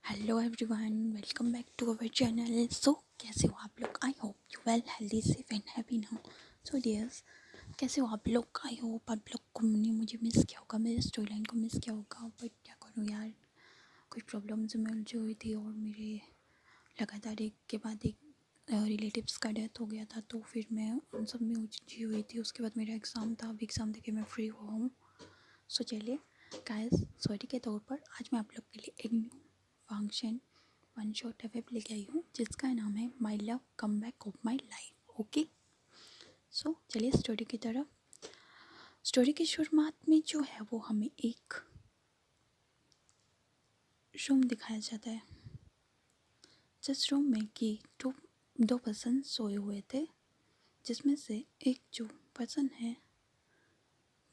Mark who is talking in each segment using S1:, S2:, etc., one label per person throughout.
S1: Hello everyone, welcome back to our channel. कैसे हो आप लोग? I hope you well, healthy, safe and happy now. So dears, कैसे हो आप लोग? आई होप आप लोग को ने मुझे मिस किया होगा, मेरे स्टोरी लाइन को मिस किया होगा। बट क्या करूँ यार, कुछ प्रॉब्लम से मैं उलझी हुई थी और मेरे लगातार एक के बाद एक रिलेटिव्स का डेथ हो गया था, तो फिर मैं उन सब में उलझी हुई थी। उसके बाद मेरा एग्ज़ाम था, अभी एग्ज़ाम देके मैं फ्री हुआ हूँ। सो चलिए गाइस, सॉरी के तौर पर आज मैं आप लोग के लिए एक new function one shot web लेके आई हूँ, जिसका नाम है my love come back of my life. Okay, so चलिए स्टोरी की तरफ। स्टोरी की शुरुआत में जो है वो हमें एक रूम दिखाया जाता है, जिस रूम में कि दो पर्सन सोए हुए थे, जिसमें से एक जो पर्सन है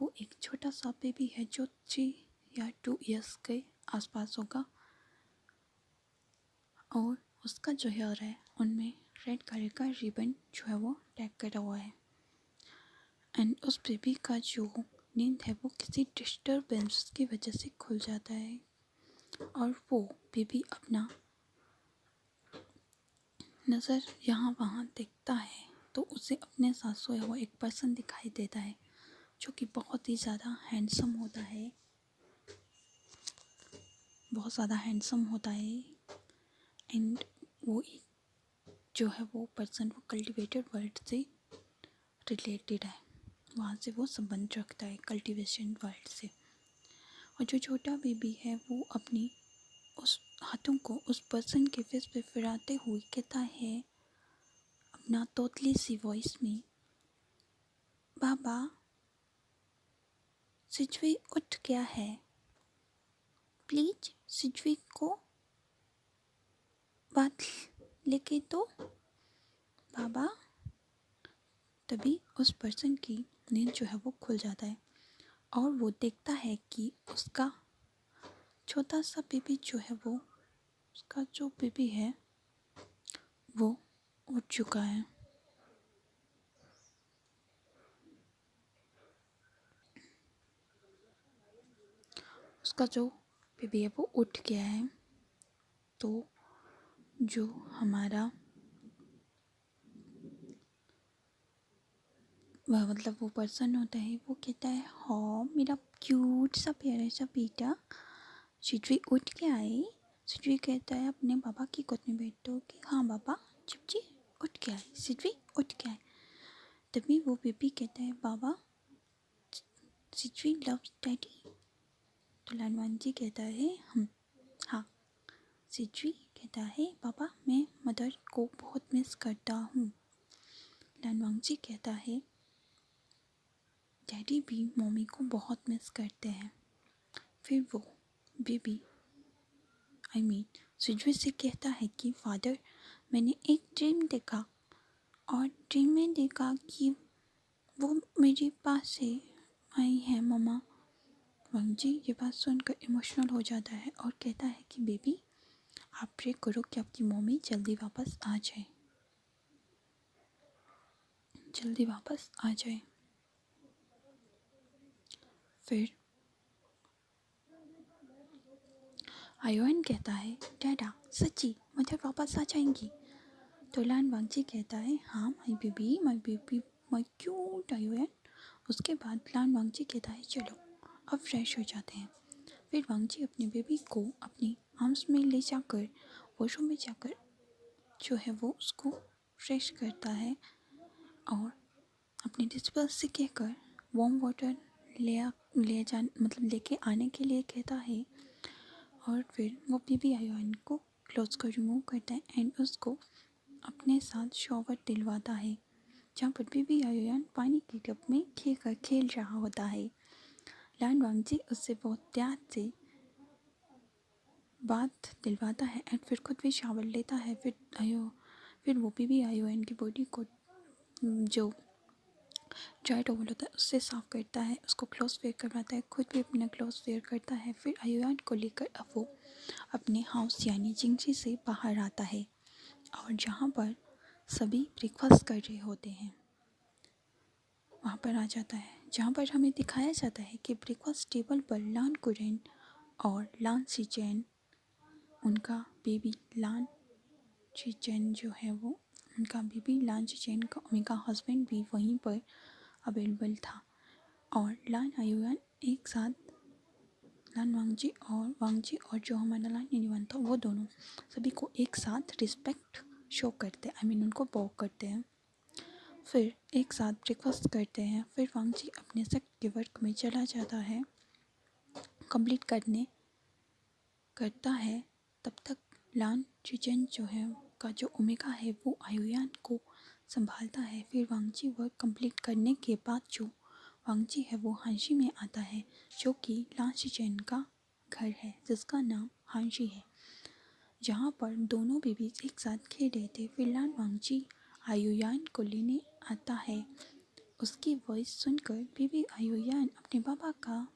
S1: वो एक छोटा सा बेबी है जो 3 या 2 इयर्स के आसपास होगा, और उसका जो हेयर है उनमें रेड कलर का रिबन जो है वो टैग करा हुआ है। एंड उस बेबी का जो नींद है वो किसी डिस्टर्बेंस की वजह से खुल जाता है, और वो बेबी अपना नज़र यहाँ वहाँ देखता है, तो उसे अपने साथ सोया हुआ एक पर्सन दिखाई देता है, जो कि बहुत ही ज़्यादा हैंडसम होता है, बहुत ज़्यादा हैंडसम होता है। एंड वो जो है वो पर्सन वो कल्टिवेटेड वर्ल्ड से रिलेटेड है, वहाँ से वो संबंध रखता है कल्टीवेशन वर्ल्ड से। और जो छोटा बेबी है वो अपनी उस हाथों को उस पर्सन के फेस पे फिराते हुए कहता है अपना तोतली सी वॉइस में, बाबा सिजवी उठ गया है, प्लीज सिजवी को बात लेके दो बाबा। तभी उस पर्सन की नींद जो है वो खुल जाता है, और वो देखता है कि उसका छोटा सा बेबी जो है वो उसका जो बेबी है वो उठ चुका है। उसका जो बेबी है वो उठ गया है। तो जो हमारा मतलब वो पर्सन होता है वो कहता है, हाँ मेरा क्यूट सा प्यारा सा बेटा सिजवी उठ के आए। सिजवी कहता है अपने पापा की गोद में बैठो कि हाँ पापा चिपची उठ के आए, सिजवी उठ के आए। तभी वो बेबी कहता है, बाबा सिजवी लव्स डैडी। तो लानवान जी कहता है, हम हाँ। सिजवी कहता है, पापा मैं मदर को बहुत मिस करता हूँ। लानवांग जी कहता है, डैडी भी मम्मी को बहुत मिस करते हैं। फिर वो बेबी सिजवी से कहता है कि फादर मैंने एक ड्रीम देखा, और ड्रीम में देखा कि वो मेरे पास से आई है मम्मा। वांग जी ये बात सुनकर इमोशनल हो जाता है और कहता है कि बेबी आप प्रे करो कि आपकी मम्मी जल्दी वापस आ जाए, जल्दी वापस आ जाए। फिर आयोन कहता है, डैडा सच्ची मदर वापस आ जाएंगी? तो लान वांगजी कहता है, हाँ my baby my cute ion. उसके बाद लान वांगजी कहता है, चलो अब फ्रेश हो जाते हैं। फिर वांगजी अपने बेबी को अपनी आर्म्स में ले जाकर वॉशरूम में जाकर जो है वो उसको फ्रेश करता है, और अपने डिस्पेंसर से कहकर वार्म वाटर लेके आने के लिए कहता है। और फिर वो बेबी आयोन को क्लोथ्स को रिमूव करता है एंड उसको अपने साथ शॉवर दिलवाता है, जहाँ पर बेबी आयोन पानी के टब में खेल रहा होता है। लान वांगजी उससे बहुत प्यार से बात दिलवाता है एंड फिर खुद भी शावर लेता है। फिर वो बेबी आयोन की बॉडी को जो ड्राई टॉवल होता है उससे साफ करता है, उसको क्लोथ्स वेयर करवाता है, खुद भी अपना क्लोथ्स वेयर करता है। फिर आयोन को लेकर अब वो अपने हाउस यानी जिंगजी से बाहर आता है, और जहाँ पर सभी ब्रेकफास्ट कर रहे होते हैं वहाँ पर आ जाता है, जहाँ पर हमें दिखाया जाता है कि ब्रेकफास्ट टेबल पर लान कुरेन और लान सीचेन उनका बेबी लान चीचेन जो है वो उनका बेबी लान चीचेन का उनका हस्बैंड भी वहीं पर अवेलेबल था। और लान आयुयान एक साथ लान वांगजी और जो हमारा लान यूनिवन था वो दोनों सभी को एक साथ रिस्पेक्ट शो करते हैं, उनको बॉव करते हैं। फिर एक साथ ब्रेकफास्ट करते हैं। फिर वांगजी अपने सेक्ट के वर्क में चला जाता है, कंप्लीट करता है। तब तक लान चीचेन जो है का जो ओमेगा है वो आयुयान को संभालता है। फिर वांगजी वर्क कंप्लीट करने के बाद जो वांगजी है वो हांशी में आता है, जो कि लान चीचेन का घर है जिसका नाम हांशी है, जहाँ पर दोनों बेबीज एक साथ खेल रहे थे। फिर लान वांगजी आयुयान को लेने आता है। उसकी वॉइस सुनकर बेबी आयुयान अपने पापा का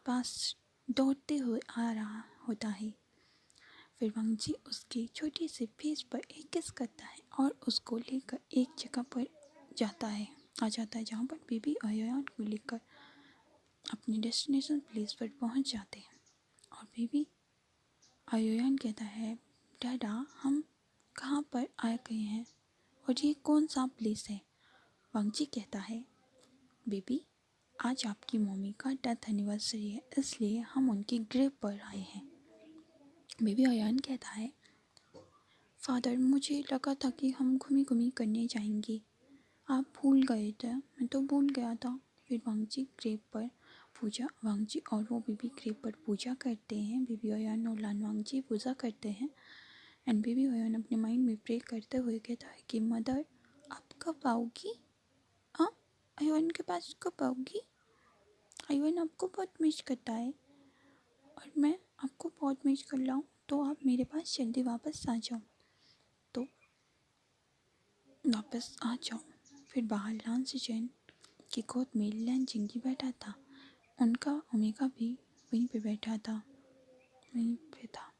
S1: पास दौड़ते हुए आ रहा होता है। फिर वांगजी उसके छोटी सी फेस पर एक किस करता है और उसको लेकर एक जगह पर आ जाता है जहाँ पर बेबी आयुयान को लेकर अपने डेस्टिनेशन प्लेस पर पहुँच जाते हैं। और बेबी आयुयान कहता है, डैडा हम कहाँ पर आ गए हैं और ये कौन सा प्लेस है। वांगजी कहता है, बेबी आज आपकी मम्मी का डेथ एनिवर्सरी है, इसलिए हम उनकी ग्रेव पर आए हैं। बेबी आयुयान कहता है, फादर मुझे लगा था कि हम घूमी घूमी करने जाएंगे, आप भूल गए थे, मैं तो भूल गया था। फिर वांगजी और वो बेबी ग्रेव पर पूजा करते हैं। बेबी आयुयान और लान वांगजी पूजा करते हैं। एंड बेबी आयुयान अपने माइंड में प्रे करते हुए कहता है कि मदर आप कब आओगी, हाँ आयुयान के पास कब आओगी, आयुयान आपको बहुत मिस करता है और मैं आपको बहुत मिस कर रहा हूँ, तो आप मेरे पास जल्दी वापस आ जाओ, तो वापस आ जाओ। फिर बाहर लान चीचेन की गोद में लैन जिंगी बैठा था, उनका ओमेगा भी वहीं पे बैठा था, वहीं पे था।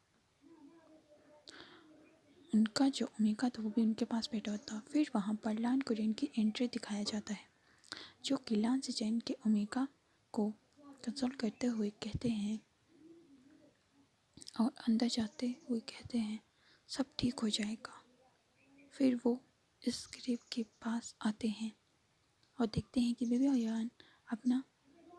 S1: उनका जो ओमेगा था वो भी उनके पास बैठा था। फिर वहाँ पर लान कुरेन की एंट्री दिखाया जाता है, जो कि लान चीचेन के ओमेगा को कंसल्ट करते हुए कहते हैं और अंदर जाते हुए कहते हैं सब ठीक हो जाएगा। फिर वो इस ग्रेव के पास आते हैं और देखते हैं कि बेबी आयुयान अपना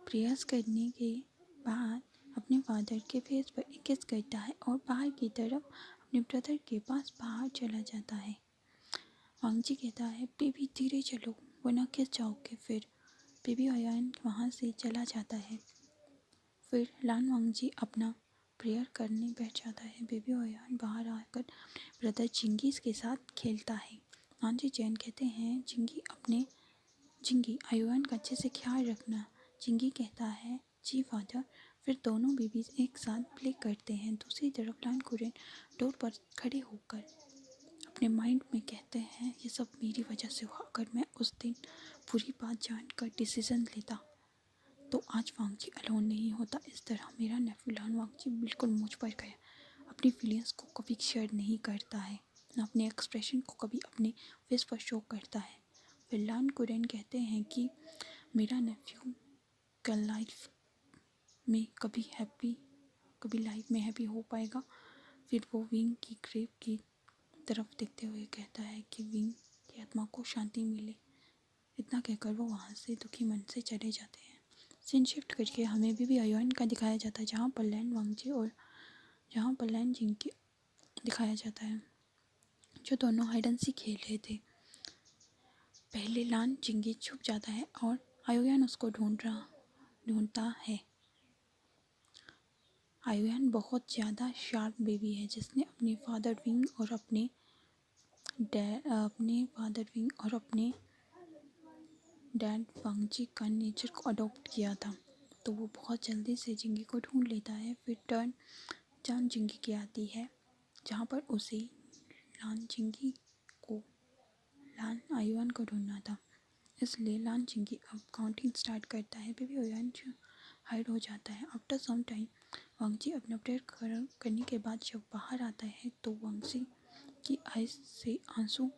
S1: प्रयास करने के बाद अपने फादर के फेस पर एक किस करता है और बाहर की तरफ अपने ब्रदर के पास बाहर चला जाता है। वांगजी कहता है, बेबी धीरे चलो वरना किस जाओगे। फिर बेबी आयुयान वहाँ से चला जाता है। फिर लान वांगजी अपना प्रेयर करने बैठ जाता है। बेबी आयुयान बाहर आकर ब्रदर जिंगीस के साथ खेलता है। लान चीचेन कहते हैं, जिंगी आयुयान का अच्छे से ख्याल रखना। जिंगी कहता है, जी फादर। फिर दोनों बेबीज एक साथ प्ले करते हैं। दूसरी तरफ लान कुरेन डोर पर खड़े होकर अपने माइंड में कहते हैं, ये सब मेरी वजह से हुआ, अगर मैं उस दिन पूरी बात जानकर डिसीजन लेता तो आज वांगजी अलोन नहीं होता। इस तरह मेरा नेफ्यू लान वांगजी बिल्कुल मुझ पर गया, अपनी फीलिंग्स को कभी शेयर नहीं करता है, ना अपने एक्सप्रेशन को कभी अपने फेस पर शो करता है। फिर लान कुरेन कहते हैं कि मेरा नेफ्यू का लाइफ में कभी लाइफ में हैप्पी हो पाएगा। फिर वो विंग की ग्रेव की तरफ देखते हुए कहता है कि विंग की आत्मा को शांति मिले। इतना कहकर वो वहाँ से दुखी मन से चले जाते हैं। सीन शिफ्ट करके हमें भी आयुयान का दिखाया जाता है, जहाँ पर लैन वांगजी और जहाँ पर लैन जिंगी दिखाया जाता है, जो दोनों हाइड एंड सीक खेल रहे थे। पहले लान जिंगी छुप जाता है और आयुयान उसको ढूंढता है। आयुयान बहुत ज़्यादा शार्प बेबी है, जिसने अपने फादर विंग और अपने डैड वांगजी का नेचर को अडॉप्ट किया था, तो वो बहुत जल्दी से जिंगी को ढूंढ लेता है। फिर टर्न जान जिंगी की आती है, जहाँ पर उसे लान आयुयान को ढूंढना था, इसलिए लान जिंगी अब काउंटिंग स्टार्ट करता है। बेबी आयुयान हाइड हो जाता है। आफ्टर सम टाइम वांगजी अपना प्रेयर करने के बाद जब बाहर आता है तो वांगजी की आइज से आंसू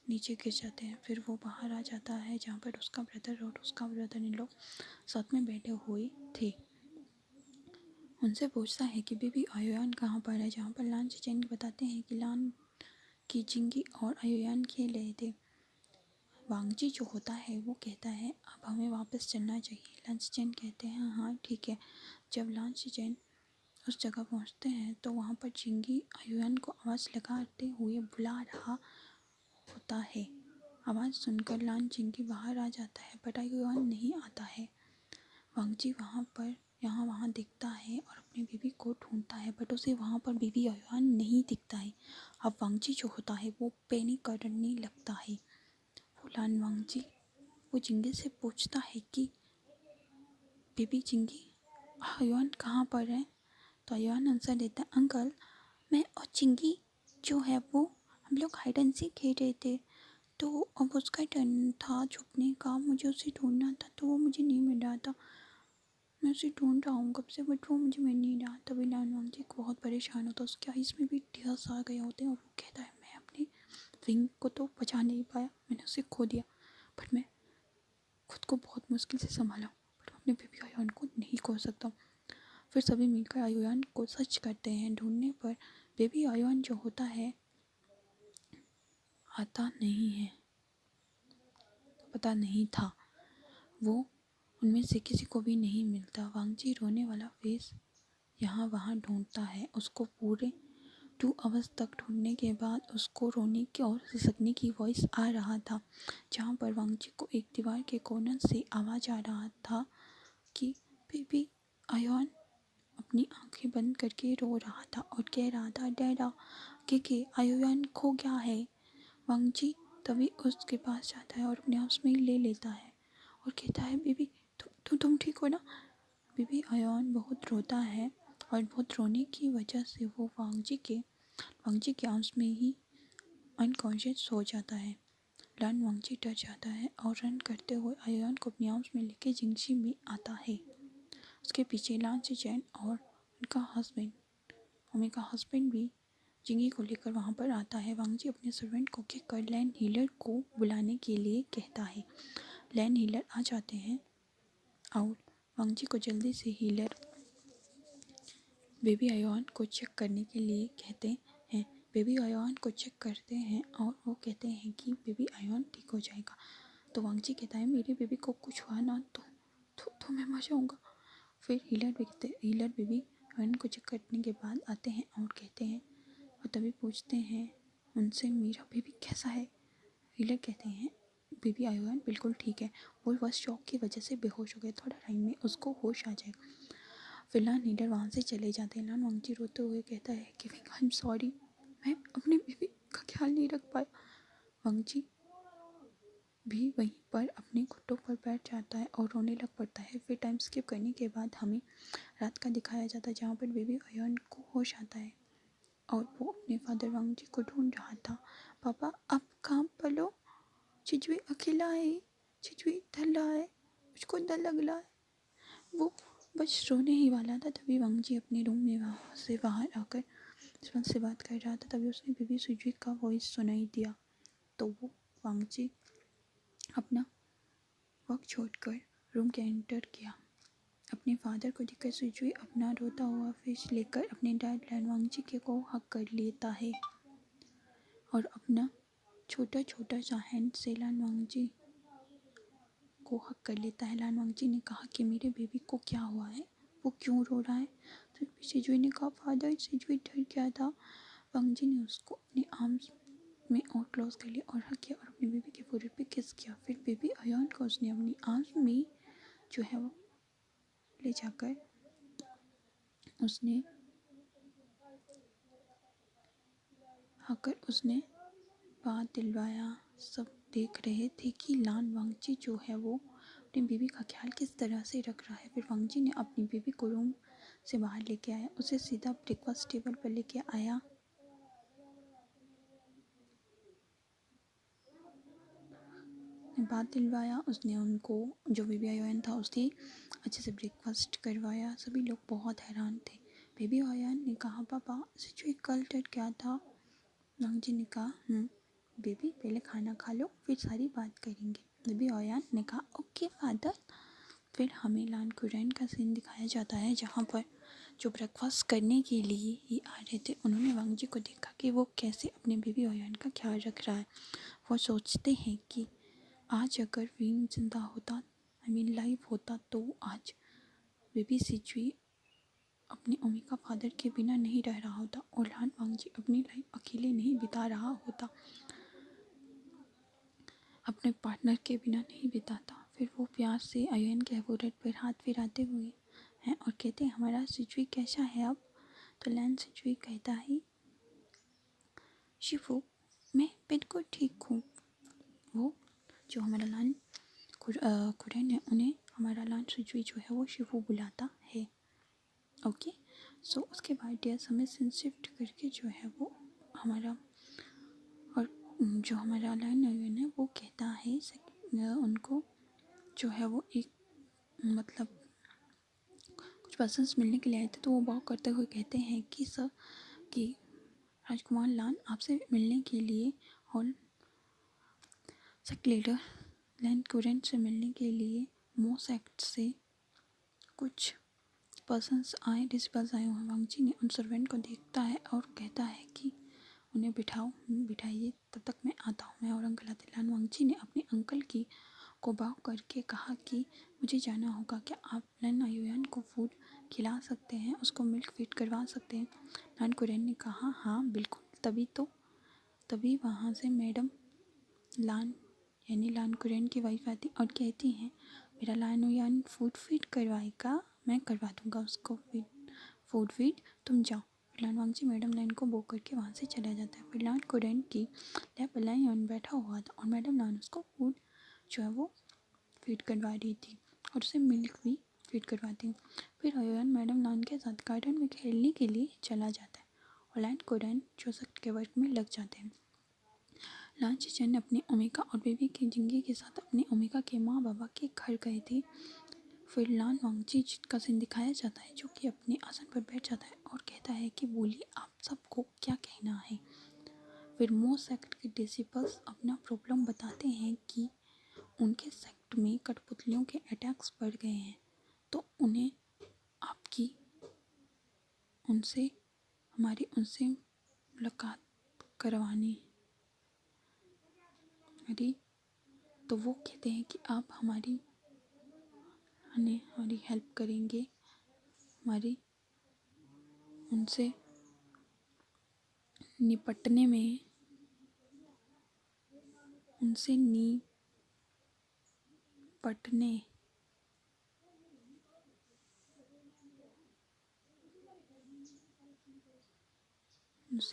S1: नीचे गिर जाते हैं। फिर वो बाहर आ जाता है, जहाँ पर उसका ब्रदर इन लॉ साथ में बैठे हुए थे। उनसे पूछता है कि बेबी आयोयान कहाँ पर है, जहाँ पर लान चेचेन बताते हैं कि लान की जिंगी और आयोयान खेल रहे थे। वांगजी जो होता है वो कहता है अब हमें वापस चलना चाहिए। लान चेचेन कहते हैं हाँ ठीक है। जब लान चेचेन उस जगह पहुंचते हैं तो वहाँ पर जिंगी आयोयान को आवाज़ लगाते हुए बुला रहा होता है। आवाज़ सुनकर लान जिंगी बाहर आ जाता है बट आयोयान नहीं आता है। वांगजी यहाँ वहाँ दिखता है और अपनी बीवी को ढूंढता है बट उसे वहाँ पर बीवी आयोयान नहीं दिखता है। अब वांगजी जो होता है वो पैनिक करने लगता है। वो लान वांगजी वो जिंगी से पूछता है कि बेबी जिंगी आयोयान कहाँ पर है। तो आयोयान आंसर देता है अंकल मैं और चिंगी जो है वो हम लोग हाइड एंड सीक खेल रहे थे, तो अब उसका टर्न था छुपने का, मुझे उसे ढूंढना था तो वो मुझे नहीं मिल रहा था। मैं उसे ढूंढ रहा हूँ कब से बट वो मुझे मिल नहीं रहा। तभी लान वांगजी बहुत परेशान होता है, उसके आइज़ में भी टीयर्स आ गए होते हैं और वो कहता है मैं अपनी विंग को तो बचा नहीं पाया, मैंने उसे खो दिया बट मैं खुद को बहुत मुश्किल से संभाला बट अपने बेबी आयोन को नहीं खो सकता। फिर सभी मिलकर आयोन को सर्च करते हैं। ढूंढने पर बेबी आयोन जो होता है आता नहीं है, पता नहीं था वो उनमें से किसी को भी नहीं मिलता। वांगजी रोने वाला फेस यहाँ वहाँ ढूंढता है। उसको पूरे 2 आवर्स तक ढूंढने के बाद उसको रोने की और सिसकने की वॉइस आ रहा था, जहाँ पर वांगजी को एक दीवार के कॉर्नर से आवाज़ आ रहा था कि बेबी आयोन अपनी आंखें बंद करके रो रहा था और कह रहा था डैडा के आयोन खो गया है। वांगजी तभी उसके पास जाता है और अपने हाथ में ले लेता है और कहता है बेबी तुम ठीक हो ना। बेबी आयोन बहुत रोता है और बहुत रोने की वजह से वो वांगजी के आर्म्स में ही अनकॉन्शियस हो जाता है। लान वांगजी डर जाता है और रन करते हुए आयोन को अपने आर्म्स में लेके जिंगजी में आता है। उसके पीछे लान चेचेन और उनका हस्बैंड भी जिंगी को लेकर वहाँ पर आता है। वांगजी अपने सर्वेंट को कहकर लैन हीलर को बुलाने के लिए कहता है। लैन हीलर आ जाते हैं और वांगजी को जल्दी से हीलर बेबी आयोन को चेक करने के लिए कहते हैं। बेबी आयोन को चेक करते हैं और वो कहते हैं कि बेबी आयोन ठीक हो जाएगा। तो वांगजी कहता है मेरी बेबी को कुछ हुआ ना तो मैं मर जाऊँगा। फिर हीलर बेबी आयोन को चेक करने के बाद आते हैं और कहते हैं और तभी पूछते हैं उनसे मेरा बेबी कैसा है। हीलर कहते हैं बेबी आयोन बिल्कुल ठीक है, वो बस शॉक की वजह से बेहोश हो गए, थोड़ा टाइम में उसको होश आ जाएगा। फिर लान हीलर वहाँ से चले जाते हैं। लान वांगजी रोते हुए कहता है कि आई एम सॉरी, मैं अपने बेबी का ख्याल नहीं रख पाया। वांगजी भी वहीं पर अपने घुटनों पर बैठ जाता है और रोने लग पड़ता है। फिर टाइम स्किप करने के बाद हमें रात का दिखाया जाता है, जहाँ पर बेबी आयोन को होश आता है और वो अपने फादर वांगजी को ढूंढ रहा था। पापा आप कहाँ पर लो, चिचुई अकेला है, चिचुई डर रहा है, मुझको डर लग रहा है। वो बस रोने ही वाला था तभी वांगजी अपने रूम में वहाँ से बाहर आकर रिस्पॉन्स से बात कर रहा था। तभी उसने बेबी सुजुई का वॉइस सुनाई दिया तो वो वांगजी अपना वर्क छोड़कर रूम के एंटर किया। अपने फादर को देखकर सुजुई अपना रोता हुआ फेस लेकर अपने डैड लैन वांगजी के को हक कर लेता है और अपना छोटा छोटा सा हैंड से लान वांगजी को हक कर लेता है। लान वांगजी ने कहा कि मेरे बेबी को क्या हुआ है, वो क्यों रो रहा है। तो सिजुई ने कहा फादर सिजुई डर गया था। वांगजी ने उसको अपने आर्म्स में और क्लोज कर लिया और हक किया और अपने बेबी के फोrehead पे किस किया। फिर बेबी आयोन को उसने अपनी आर्म्स में जो है वो ले जाकर उसने बात दिलवाया। सब देख रहे थे कि लान वांगजी जो है वो अपनी बेबी का ख्याल किस तरह से रख रहा है। फिर वांगजी ने अपनी बेबी को रूम से बाहर लेके आया, उसे सीधा ब्रेकफास्ट टेबल पर लेके आया। बात दिलवाया उसने उनको, जो बेबी आयोन था उसने अच्छे से ब्रेकफास्ट करवाया। सभी लोग बहुत हैरान थे। बेबी आयोन ने कहा पापा सिचुई कल डर क्या था। वांगजी ने कहा बेबी पहले खाना खा लो फिर सारी बात करेंगे। बेबी आयोन ने कहा ओके फादर। फिर हमें लान कुरैन का सीन दिखाया जाता है, जहाँ पर जो ब्रेकफास्ट करने के लिए ही आ रहे थे, उन्होंने वांग जी को देखा कि वो कैसे अपने बेबी ओयान का ख्याल रख रहा है। वो सोचते हैं कि आज अगर वीन जिंदा होता, लाइव होता, तो आज बेबी सिजुई अपनी मम्मी का फादर के बिना नहीं रह रहा होता और लान वांग जी अपनी लाइफ अकेले नहीं बिता रहा होता, अपने पार्टनर के बिना नहीं बिताता। फिर वो प्यार से अयन के फोrehead पर हाथ फिराते हुए हैं और कहते हैं, हमारा सिजुई कैसा है अब? तो लैन सिजुई कहता है, शिफू मैं बिल्कुल ठीक हूँ। वो जो हमारा लान कुरेन है, उन्हें हमारा लान सिजुई जो है वो शिफू बुलाता है। ओके, सो उसके बाद डियर्स हमें सीन शिफ्ट करके जो है वो हमारा और जो हमारा लाइन अयन है वो कहता है उनको जो है वो एक मतलब कुछ पर्सन्स मिलने के लिए आए थे, तो वो बात करते हुए कहते हैं कि सर कि राजकुमार लान आपसे मिलने के लिए और सेक्ट लीडर लैन कुरेन से मिलने के लिए मो सेक्ट से कुछ पर्सन्स आए, डिसिपल्स आए हुए हैं। वांग जी ने उन सर्वेंट को देखता है और कहता है कि उन्हें बिठाइए, तब तक मैं आता हूँ। मैं और अंकल आते। लान वांग जी ने अपने अंकल की को बाव करके कहा कि मुझे जाना होगा, क्या आप लैन अयुयान को फूड खिला सकते हैं, उसको मिल्क फीड करवा सकते हैं? लान कुरेन ने कहा, हाँ बिल्कुल। तभी वहाँ से मैडम लान यानी लान कुरेन की वाइफ आती और कहती हैं, मेरा लान अयुयान फूड फीड करवाएगा, मैं करवा दूँगा उसको फूड फीड, तुम जाओ। फिर लान वांगजी मैडम लाइन को बो करके वहाँ से चला जाता है। फिर लान कुरेन की लैप पर लाइन बैठा हुआ था और मैडम लान उसको फूड जो है वो फीड करवा रही थी और उसे मिल्क भी फीड करवाती। फिर अयन मैडम लान के साथ गार्डन में खेलने के लिए चला जाता है और लान कुरेन जो सेक्ट के वर्क में लग जाते हैं। लान चिचन अपनी ओमेगा और बेबी की जिंगी के साथ अपने ओमेगा के माँ बाबा के घर गए थे। फिर लान वांगजी का सीन दिखाया जाता है, जो कि अपने आसन पर बैठ जाता है और कहता है कि बोलिए आप सबको क्या कहना है। फिर मो सेक्ट के डिसिपल्स अपना प्रॉब्लम बताते हैं कि उनके सेक्ट में कठपुतलियों के अटैक्स बढ़ गए हैं, तो उन्हें आपकी उनसे मुलाकात करवानी। अरे तो वो कहते हैं कि आप हमारी हेल्प करेंगे, हमारी उनसे निपटने में, उनसे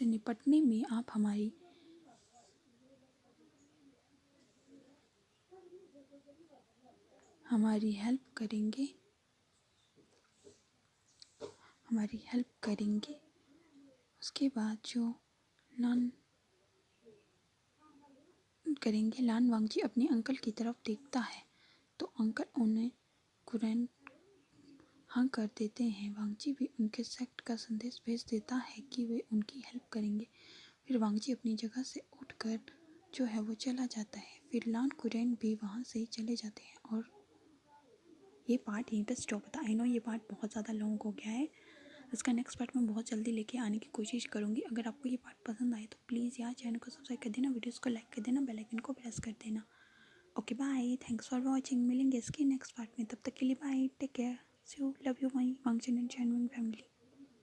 S1: निपटने में आप हमारी हेल्प करेंगे। उसके बाद जो लान करेंगे, लान वांगजी अपने अंकल की तरफ देखता है तो अंकल उन्हें कुरेन हाँ कर देते हैं। वांगजी भी उनके सेक्ट का संदेश भेज देता है कि वे उनकी हेल्प करेंगे। फिर वांगजी अपनी जगह से उठकर जो है वो चला जाता है। फिर लान कुरेन भी वहाँ से चले जाते हैं और ये पार्ट यहीं पर स्टॉप होता है। आई नो ये पार्ट बहुत ज़्यादा लॉन्ग हो गया है, इसका नेक्स्ट पार्ट मैं बहुत जल्दी लेके आने की कोशिश करूँगी। अगर आपको ये पार्ट पसंद आए तो प्लीज़ यार चैनल को सब्सक्राइब कर देना, वीडियोस को लाइक कर देना, बेल आइकन को प्रेस कर देना। Okay bye, thanks for watching. मिलेंगे इसके नेक्स्ट पार्ट में, तब तक के लिए bye, take care, see you, love you my वांगचन एंड चैनविंग फैमिली।